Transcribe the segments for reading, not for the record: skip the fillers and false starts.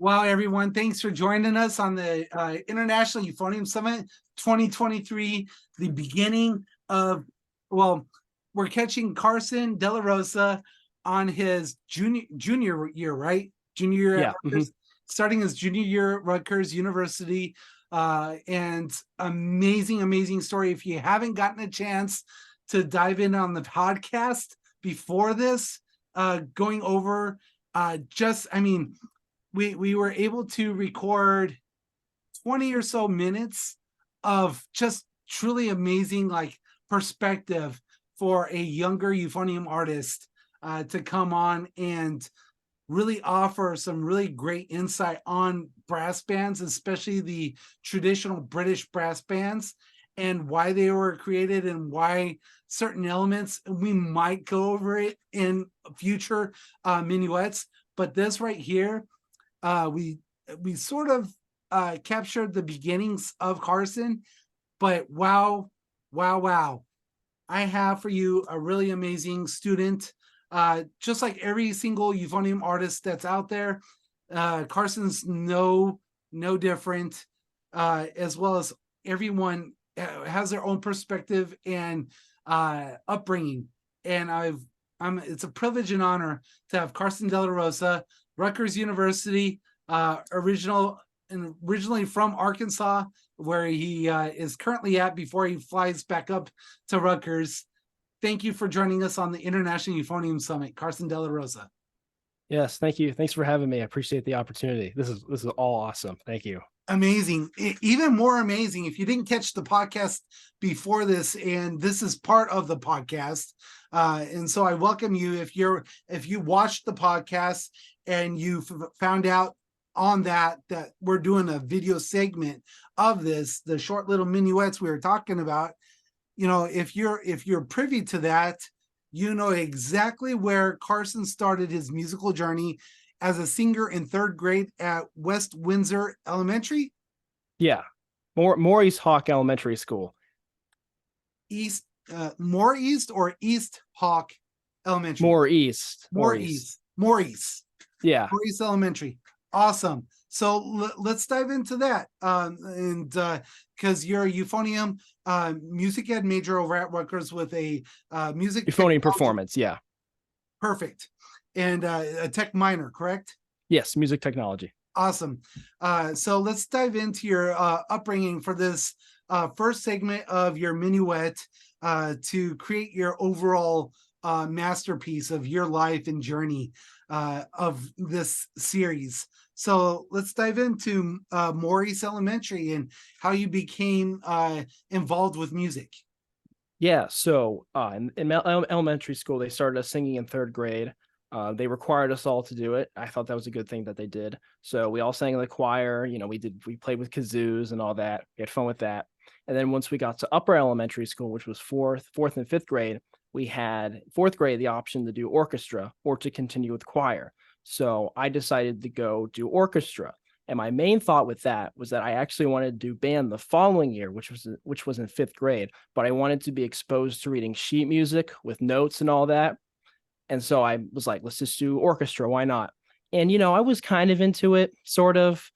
Wow, everyone. Thanks for joining us on the International Euphonium Summit 2023, the beginning of, well, we're catching Carson De La Rosa on his junior year, right? Junior year at Rutgers, starting his junior year at Rutgers University. And amazing story. If you haven't gotten a chance to dive in on the podcast before this, going over we were able to record 20 or so minutes of just truly amazing perspective for a younger euphonium artist to come on and really offer some really great insight on brass bands, especially the traditional British brass bands, and why they were created and why certain elements. We might go over it in future minuets, but this right here, we sort of captured the beginnings of Carson, but wow. I have for you a really amazing student. Just like every single euphonium artist that's out there, Carson's no different, as well as everyone has their own perspective and upbringing. And it's a privilege and honor to have Carson De La Rosa, Rutgers University, originally from Arkansas, where he is currently at before he flies back up to Rutgers. Thank you for joining us on the International Euphonium Summit, Carson De La Rosa. Yes, thank you. Thanks for having me. I appreciate the opportunity. This is all awesome. Thank you. Amazing. Even more amazing, if you didn't catch the podcast before this, and this is part of the podcast. And so I welcome you. If you watched the podcast and you found out on that we're doing a video segment of this, the short little minuets we were talking about, if you're privy to that, you know exactly where Carson started his musical journey as a singer in third grade at West Windsor Elementary. Yeah, Maurice Hawk Elementary School. More East or East Hawk Elementary? Maurice. Yeah. Maurice Elementary. Awesome. So let's dive into that. And because you're a euphonium music ed major over at Rutgers with a music euphonium performance. Yeah. Perfect. And a tech minor, correct? Yes, music technology. Awesome. So let's dive into your upbringing for this first segment of your minuet to create your overall masterpiece of your life and journey of this series. So let's dive into Maurice Elementary and how you became involved with music. Yeah, so in elementary school, they started us singing in third grade. They required us all to do it. I thought that was a good thing that they did. So we all sang in the choir. We played with kazoos and all that. We had fun with that. And then once we got to upper elementary school, which was fourth and fifth grade, we had fourth grade the option to do orchestra or to continue with choir. So I decided to go do orchestra. And my main thought with that was that I actually wanted to do band the following year, which was in fifth grade, but I wanted to be exposed to reading sheet music with notes and all that. And so I was like, let's just do orchestra. Why not? And, I was kind of into it, sort of.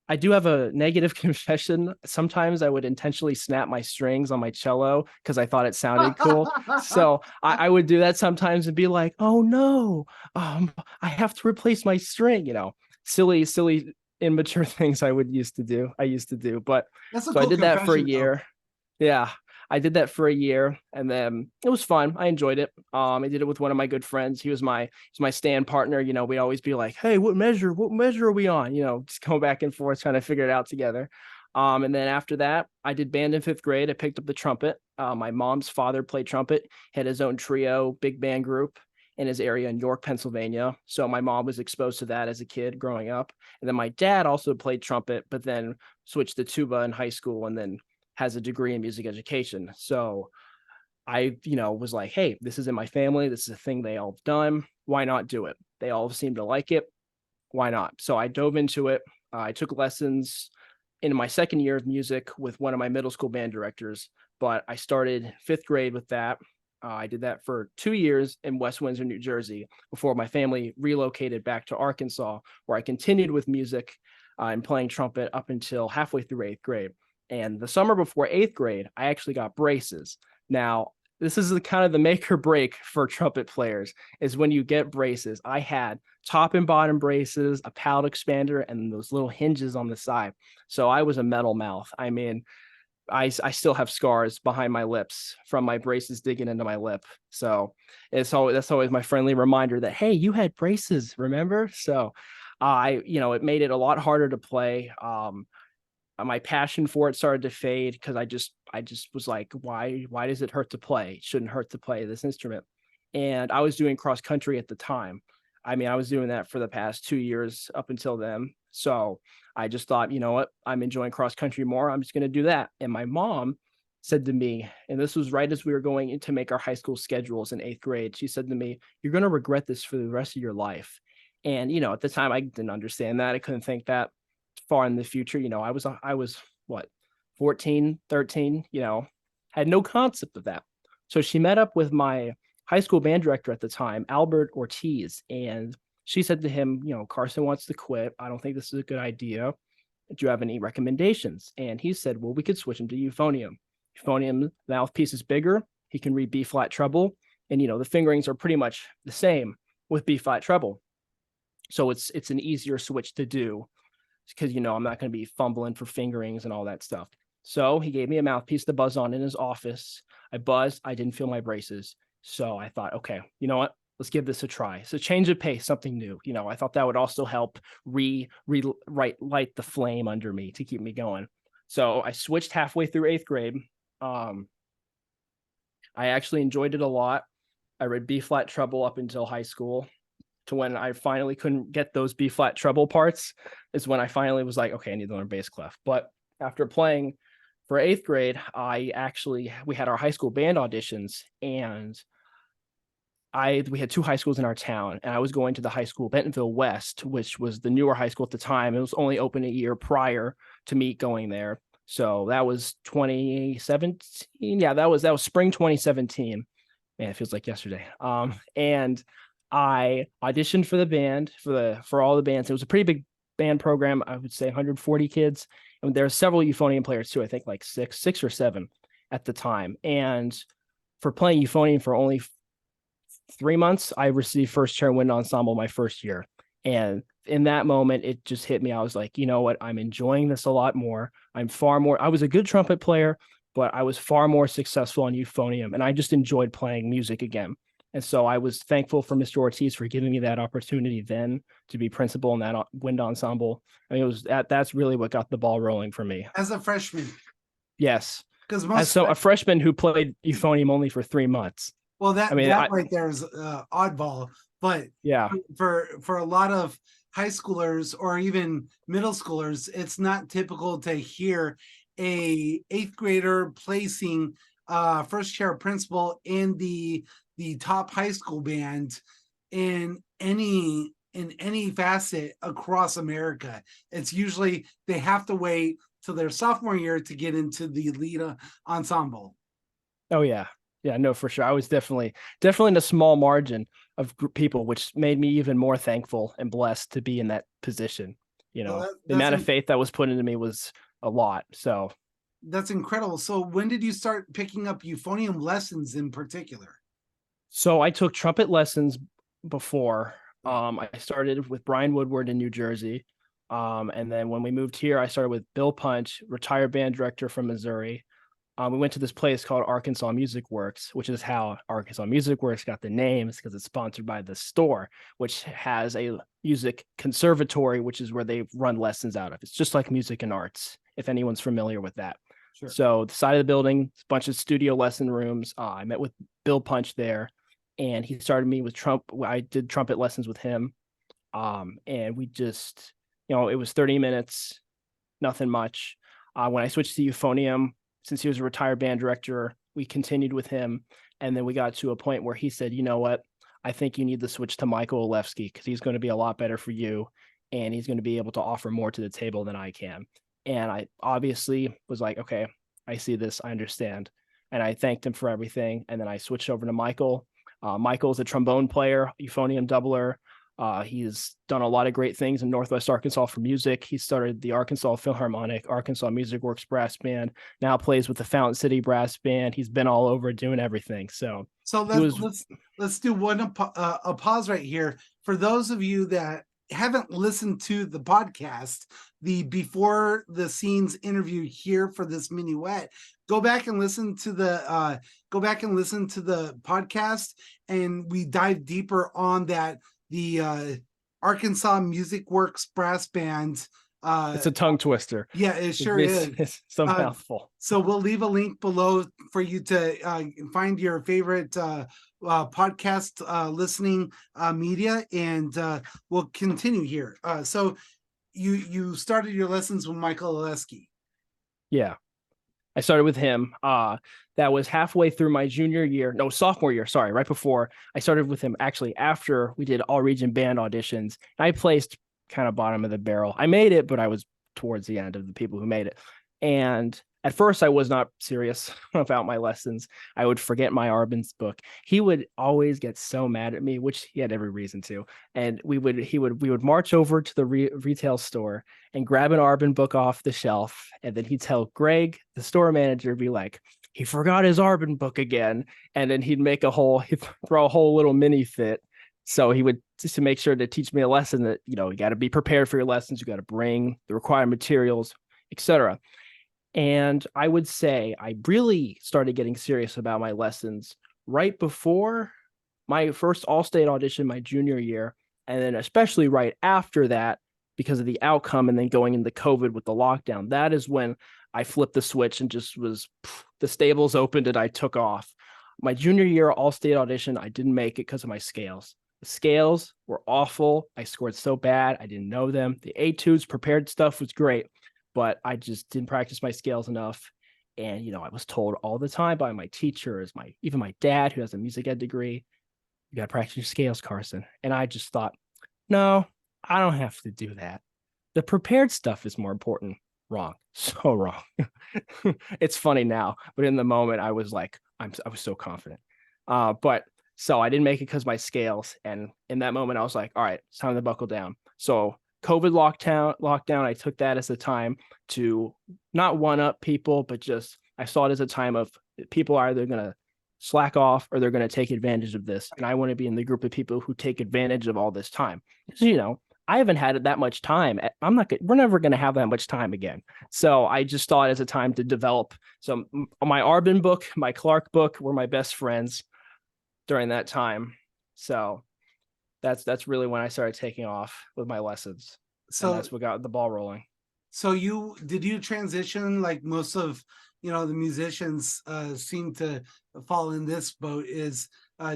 I do have a negative confession. Sometimes I would intentionally snap my strings on my cello because I thought it sounded cool. So I would do that sometimes and be like, oh no, I have to replace my string, silly, immature things I used to do. But so I did that for a year. Yeah. I did that for a year and then it was fun. I enjoyed it. I did it with one of my good friends. He was my stand partner. We'd always be like, hey, what measure are we on? Just go back and forth trying to figure it out together. And then after that, I did band in fifth grade. I picked up the trumpet. My mom's father played trumpet, had his own trio, big band group in his area in York, Pennsylvania. So my mom was exposed to that as a kid growing up. And then my dad also played trumpet, but then switched to tuba in high school and then has a degree in music education. So I, was like, hey, this is in my family. This is a thing they all have done. Why not do it? They all seem to like it. Why not? So I dove into it. I took lessons in my second year of music with one of my middle school band directors, but I started fifth grade with that. I did that for 2 years in West Windsor, New Jersey, before my family relocated back to Arkansas, where I continued with music and playing trumpet up until halfway through 8th grade. And the summer before 8th grade, I actually got braces. Now, this is the kind of the make or break for trumpet players is when you get braces. I had top and bottom braces, a palate expander, and those little hinges on the side. So I was a metal mouth. I mean, I still have scars behind my lips from my braces digging into my lip. So that's always my friendly reminder that, hey, you had braces, remember? So it made it a lot harder to play. My passion for it started to fade because I just was like, why does it hurt to play? It shouldn't hurt to play this instrument. And I was doing cross country at the time. I mean, I was doing that for the past 2 years up until then. So I just thought, you know what, I'm enjoying cross country more. I'm just going to do that. And my mom said to me, and this was right as we were going in to make our high school schedules in 8th grade, she said to me, you're going to regret this for the rest of your life. And, at the time I didn't understand that. I couldn't think that far in the future. I was what, 14, 13, had no concept of that. So she met up with my high school band director at the time, Albert Ortiz, and she said to him, Carson wants to quit. I don't think this is a good idea. Do you have any recommendations? And he said, well, we could switch him to euphonium. Euphonium mouthpiece is bigger. He can read B flat treble. And, the fingerings are pretty much the same with B flat treble. So it's an easier switch to do because, I'm not going to be fumbling for fingerings and all that stuff. So he gave me a mouthpiece to buzz on in his office. I buzzed. I didn't feel my braces. So I thought, okay, you know what? Let's give this a try. So change of pace, something new. I thought that would also help light the flame under me to keep me going. So I switched halfway through 8th grade. I actually enjoyed it a lot. I read B flat treble up until high school, to when I finally couldn't get those B flat treble parts is when I finally was like, okay, I need to learn bass clef. But after playing for 8th grade, we had our high school band auditions, and we had 2 high schools in our town, and I was going to the high school Bentonville West, which was the newer high school at the time. It was only open a year prior to me going there. So that was 2017. Yeah, that was spring 2017. Man, it feels like yesterday. And I auditioned for the band for all the bands. It was a pretty big band program. I would say 140 kids, and there are several euphonium players too. I think like six or seven at the time. And for playing euphonium for only 3 months, I received first chair wind ensemble my first year. And in that moment, it just hit me. I was like, you know what? I'm enjoying this a lot more. I was a good trumpet player, but I was far more successful on euphonium, and I just enjoyed playing music again. And so I was thankful for Mr. Ortiz for giving me that opportunity then to be principal in that wind ensemble. I mean, that's really what got the ball rolling for me. As a freshman, Yes. because As a freshman who played euphonium only for 3 months. well, that right there is oddball. But yeah, for a lot of high schoolers or even middle schoolers, it's not typical to hear a 8th grader placing first chair principal in the top high school band in any facet across America. It's usually they have to wait till their sophomore year to get into the lead ensemble. Oh yeah. Yeah, no, for sure. I was definitely in a small margin of people, which made me even more thankful and blessed to be in that position. The amount of faith that was put into me was a lot. So that's incredible. So when did you start picking up euphonium lessons in particular? So I took trumpet lessons before. I started with Brian Woodward in New Jersey. And then when we moved here, I started with Bill Punch, retired band director from Missouri. We went to this place called Arkansas Musicworks, which is how Arkansas Musicworks got the name, because it's sponsored by the store, which has a music conservatory, which is where they run lessons out of. It's just like Music and Arts, if anyone's familiar with that. Sure. So the side of the building, a bunch of studio lesson rooms. I met with Bill Punch there, and he started me with I did trumpet lessons with him. And we just, it was 30 minutes, nothing much. When I switched to euphonium, since he was a retired band director, we continued with him. And then we got to a point where he said, you know what, I think you need to switch to Michael Olewski, because he's going to be a lot better for you, and he's going to be able to offer more to the table than I can. And I obviously was like, okay, I see this, I understand. and I thanked him for everything. And then I switched over to Michael. Michael's a trombone player, euphonium doubler. He's done a lot of great things in Northwest Arkansas for music. He started the Arkansas Philharmonic, Arkansas Musicworks Brass Band, now plays with the Fountain City Brass Band. He's been all over doing everything. So let's do a pause right here. For those of you that haven't listened to the podcast, the before the scenes interview here for this minuet, go back and listen to the podcast, and we dive deeper on that. The Arkansas Musicworks Brass Band. It's a tongue twister. Yeah, it sure is. It's a mouthful. So we'll leave a link below for you to find your favorite podcast listening media, and we'll continue here. So you started your lessons with Michael Oleski. Yeah, I started with him. That was halfway through my sophomore year. Sorry, right before. I started with him actually after we did all region band auditions. I placed kind of bottom of the barrel. I made it, but I was towards the end of the people who made it. And at first I was not serious about my lessons. I would forget my Arbin's book. He would always get so mad at me, which he had every reason to. And we would march over to the retail store and grab an Arbin book off the shelf. And then he'd tell Greg, the store manager, be like, he forgot his Arbin book again. And then he'd throw a whole little mini fit. So he would, just to make sure to teach me a lesson that, you got to be prepared for your lessons. You got to bring the required materials, etc. And I would say I really started getting serious about my lessons right before my first all-state audition my junior year. And then especially right after that, because of the outcome and then going into COVID with the lockdown, that is when I flipped the switch and just the stables opened and I took off. My junior year all-state audition, I didn't make it because of my scales. The scales were awful. I scored so bad. I didn't know them. The etudes prepared stuff was great, but I just didn't practice my scales enough. And, I was told all the time by my teachers, even my dad, who has a music ed degree, you got to practice your scales, Carson. And I just thought, no, I don't have to do that. The prepared stuff is more important. Wrong. So wrong. It's funny now, but in the moment I was like, I was so confident. So I didn't make it because my scales. And in that moment I was like, all right, it's time to buckle down. So COVID lockdown, I took that as a time to not one up people, but just, I saw it as a time of people are either going to slack off or they're going to take advantage of this. And I want to be in the group of people who take advantage of all this time. So, I haven't had that much time. We're never going to have that much time again. So I just thought as a time to develop. So my Arbin book, my Clark book were my best friends during that time. So that's really when I started taking off with my lessons. So that's what got the ball rolling. So did you transition like most of the musicians seem to fall in this boat is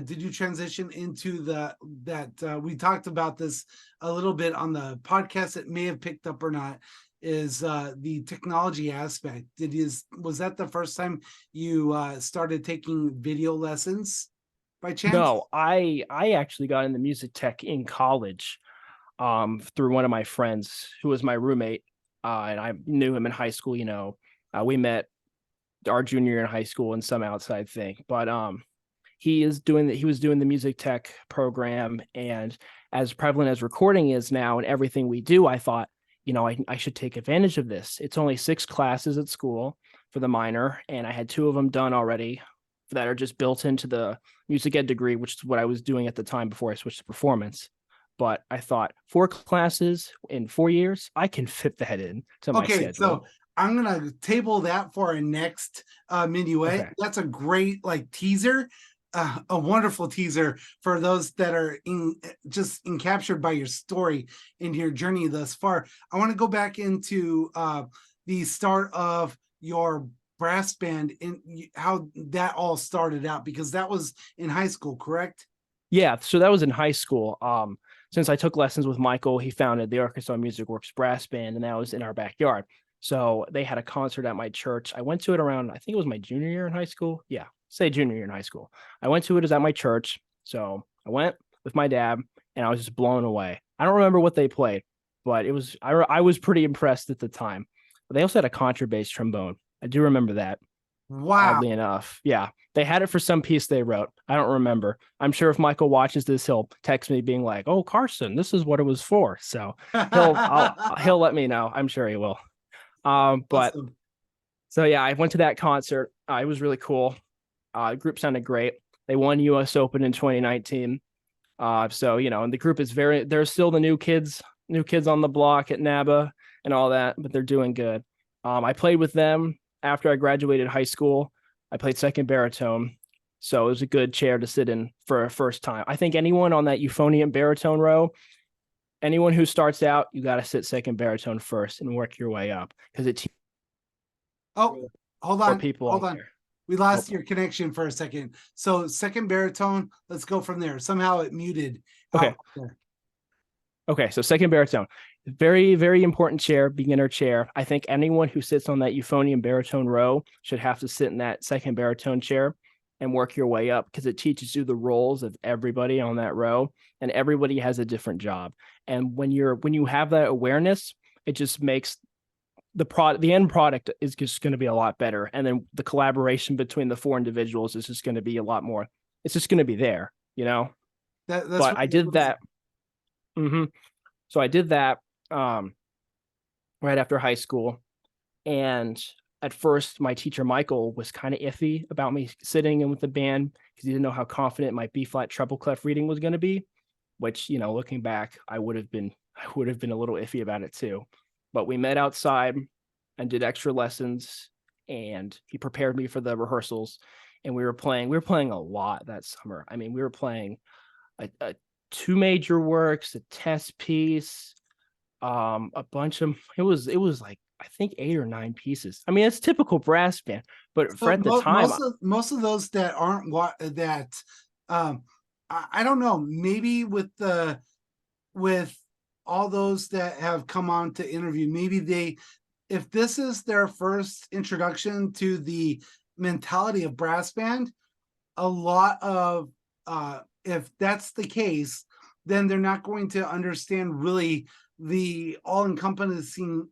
did you transition into that we talked about this a little bit on the podcast, it may have picked up or not, is the technology aspect. Was that the first time you started taking video lessons by chance? No, I actually got into music tech in college through one of my friends who was my roommate, and I knew him in high school. We met our junior year in high school in some outside thing, but he was doing the music tech program, and as prevalent as recording is now and everything we do, I thought, I should take advantage of this. It's only 6 classes at school for the minor, and I had 2 of them done already that are just built into the music ed degree, which is what I was doing at the time before I switched to performance. But I thought 4 classes in 4 years, I can fit that in to my schedule. So I'm gonna table that for our next minuet. Okay. That's a great teaser, a wonderful teaser for those that are captured by your story and your journey thus far. I want to go back into the start of your brass band and how that all started out, because that was in high school, correct? Yeah, so that was in high school. Since I took lessons with Michael, he founded the Arkansas Musicworks Brass Band, and that was in our backyard. So they had a concert at my church. I went to it around, I think it was my junior year in high school. Yeah, say junior year in high school. I went to it, at my church. So I went with my dad, and I was just blown away. I don't remember what they played, but I was pretty impressed at the time. But they also had a contrabass trombone. I do remember that. Wow. Oddly enough. Yeah. They had it for some piece they wrote. I don't remember. I'm sure if Michael watches this, he'll text me being like, "Oh, Carson, this is what it was for." So he'll let me know. I'm sure he will. But Awesome. so yeah, I went to that concert. It was really cool. The group sounded great. They won US Open in 2019. So and the group is they're still the new kids on the block at NABA and all that, but they're doing good. I played with them after I graduated high school. I played second baritone, so it was a good chair to sit in for a first time. I think anyone on that euphonium baritone row, anyone who starts out, you got to sit second baritone first and work your way up because it Oh, hold more on. people Hold on on. there. We Oh, lost your connection for a second. So second baritone, let's go from there. Somehow it muted okay. out there. Okay, so second baritone, very, very important chair, beginner chair. I think anyone who sits on that euphonium baritone row should have to sit in that second baritone chair and work your way up because it teaches you the roles of everybody on that row, and everybody has a different job. And when you have that awareness, it just makes the end product is just going to be a lot better. And then the collaboration between the four individuals is just going to be a lot more. It's just going to be there, That's But I did that. So I did that right after high school. And at first, my teacher, Michael, was kind of iffy about me sitting in with the band because he didn't know how confident my B flat treble clef reading was going to be, which, looking back, I would have been a little iffy about it too. But we met outside and did extra lessons, and he prepared me for the rehearsals. And we were playing a lot that summer. I mean, we were playing a two major works, a test piece, a bunch of it was like I think 8 or 9 pieces. I mean, it's typical brass band, but for So at the time, most of those that aren't what that I don't know, maybe with all those that have come on to interview, maybe if this is their first introduction to the mentality of brass band, a lot of if that's the case, then they're not going to understand really the all-encompassing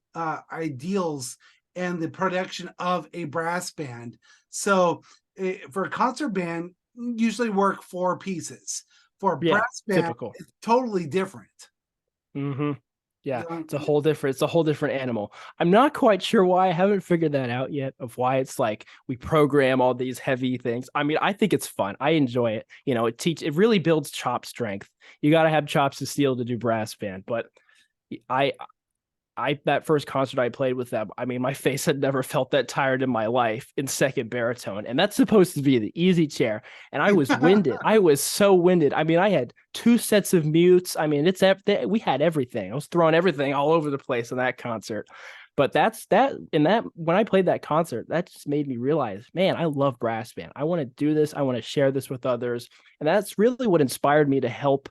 ideals and the production of a brass band. So for a concert band, usually work 4 pieces. For a brass band, typical. it's totally different. Yeah, it's a whole different animal. I'm not quite sure why. I haven't figured that out yet of why it's like we program all these heavy things. I mean, I think it's fun. I enjoy it. It really builds chop strength. You got to have chops of steel to do brass band. But that first concert I played with them, I mean, my face had never felt that tired in my life in second baritone. And that's supposed to be the easy chair. And I was winded. I was so winded. I mean, I had 2 sets of mutes. I mean, we had everything. I was throwing everything all over the place in that concert. But when I played that concert, that just made me realize, man, I love brass band. I want to do this. I want to share this with others. And that's really what inspired me to help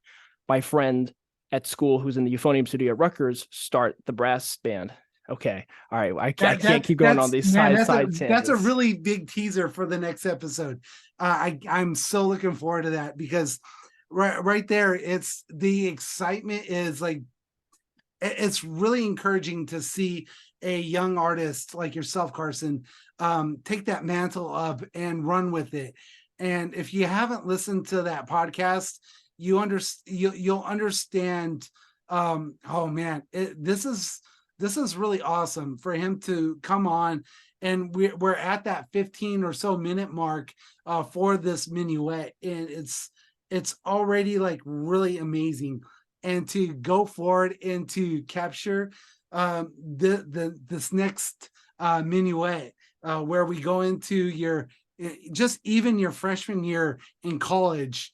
my friend at school who's in the euphonium studio at Rutgers start the brass band. Okay. All right. I can't keep going on these side tangents. That's a really big teaser for the next episode. I'm so looking forward to that because right there, it's the excitement is like, it's really encouraging to see a young artist like yourself, Carson, take that mantle up and run with it. And if you haven't listened to that podcast, you'll understand. Oh man, this is really awesome for him to come on, and we're at that 15 or so minute mark for this minuet, and it's already like really amazing. And to go forward and to capture this next minuet where we go into just even your freshman year in college.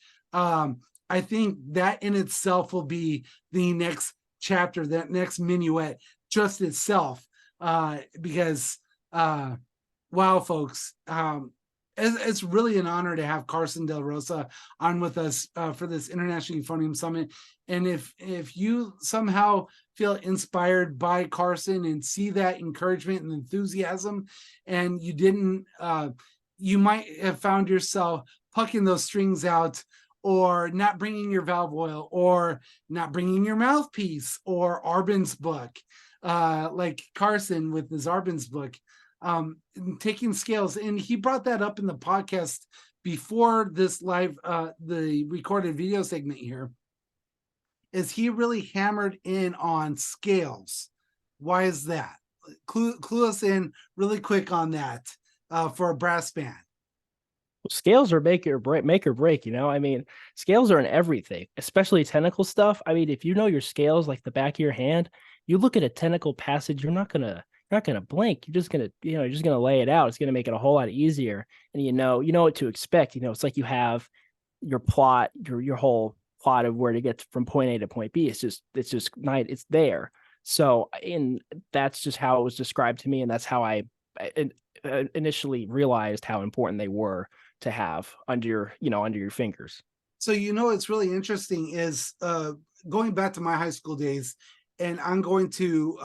I think that in itself will be the next chapter, that next minuet just itself, because wow, folks, it's really an honor to have Carson De La Rosa on with us for this International Euphonium Summit. And if you somehow feel inspired by Carson and see that encouragement and enthusiasm, and you might have found yourself plucking those strings out, or not bringing your valve oil, or not bringing your mouthpiece, or Arbin's book, like Carson with his Arbin's book. taking scales, and he brought that up in the podcast before this live, the recorded video segment here, is he really hammered in on scales. Why is that? Clue us in really quick on that, for a brass band. Scales are make or break, you know. I mean, scales are in everything, especially technical stuff. I mean, if you know your scales like the back of your hand, you look at a technical passage, you're not gonna blink. You're just gonna lay it out. It's gonna make it a whole lot easier. And you know what to expect. You know, it's like you have your plot, your whole plot of where to get from point A to point B. It's there. So, and that's just how it was described to me, and that's how I initially realized how important they were to have under your fingers. So it's really interesting is, going back to my high school days, and I'm going to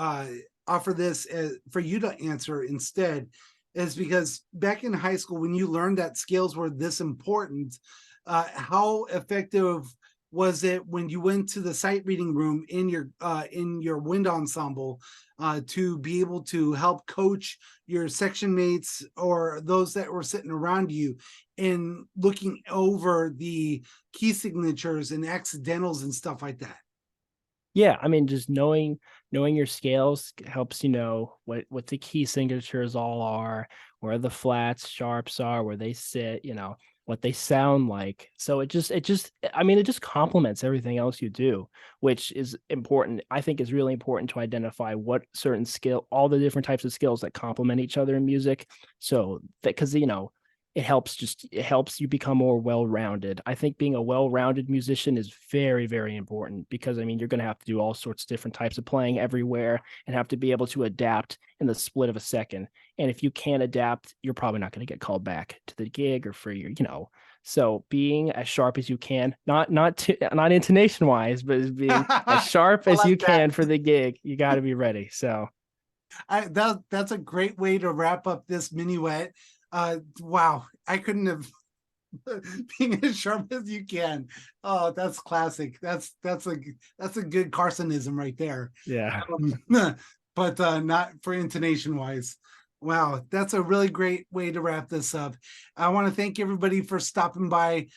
offer this for you to answer instead, is because back in high school when you learned that scales were this important, how effective was it when you went to the sight reading room in your wind ensemble, to be able to help coach your section mates or those that were sitting around you in looking over the key signatures and accidentals and stuff like that? Yeah, I mean, just knowing your scales helps you know what the key signatures all are, where the flats, sharps are, where they sit, what they sound like. So it just complements everything else you do, which is important. I think is really important to identify what certain all the different types of skills that complement each other in music. So that, because it helps you become more well-rounded. I think being a well-rounded musician is very, very important, because I mean, you're going to have to do all sorts of different types of playing everywhere and have to be able to adapt in the split of a second. And if you can't adapt, you're probably not going to get called back to the gig or for so being as sharp as you can, not intonation wise, but as being as sharp as you can for the gig, you got to be ready. So that's a great way to wrap up this minuet. Wow, I couldn't have being as sharp as you can. Oh, that's classic. That's a good Carsonism right there. yeah. But not for intonation wise. Wow, that's a really great way to wrap this up. I want to thank everybody for stopping by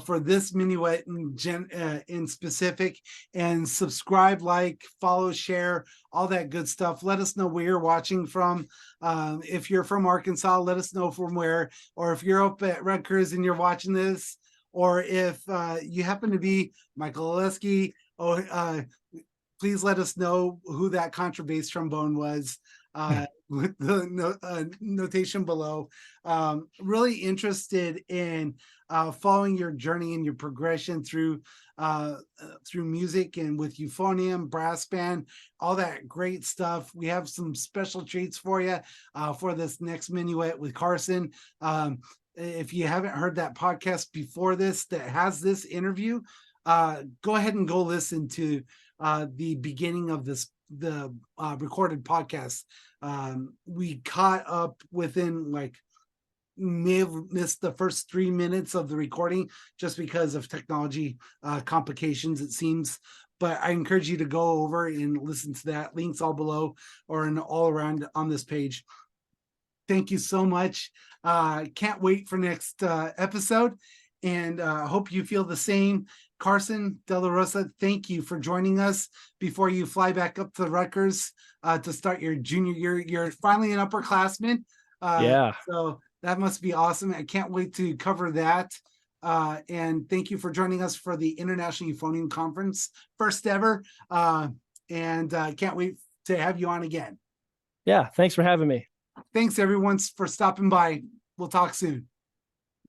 for this minuet in specific, and subscribe, like, follow, share, all that good stuff. Let us know where you're watching from. If you're from Arkansas, let us know from where, or if you're up at Rutgers and you're watching this, or if you happen to be Michael Oleski, please let us know who that contrabass trombone was. With the notation below. Really interested in following your journey and your progression through music, and with Euphonium, brass band, all that great stuff. We have some special treats for you for this next minuet with Carson. If you haven't heard that podcast before this that has this interview, go ahead and go listen to the beginning of the recorded podcast. We caught up within may have missed the first 3 minutes of the recording just because of technology complications, it seems. But I encourage you to go over and listen to that. Links all below or all around on this page. Thank you so much. Can't wait for next episode, and hope you feel the same. Carson De La Rosa, thank you for joining us before you fly back up to Rutgers to start your junior year. You're finally an upperclassman. Yeah. So that must be awesome. I can't wait to cover that. And thank you for joining us for the International Euphonium Conference, first ever. And can't wait to have you on again. Yeah. Thanks for having me. Thanks everyone for stopping by. We'll talk soon.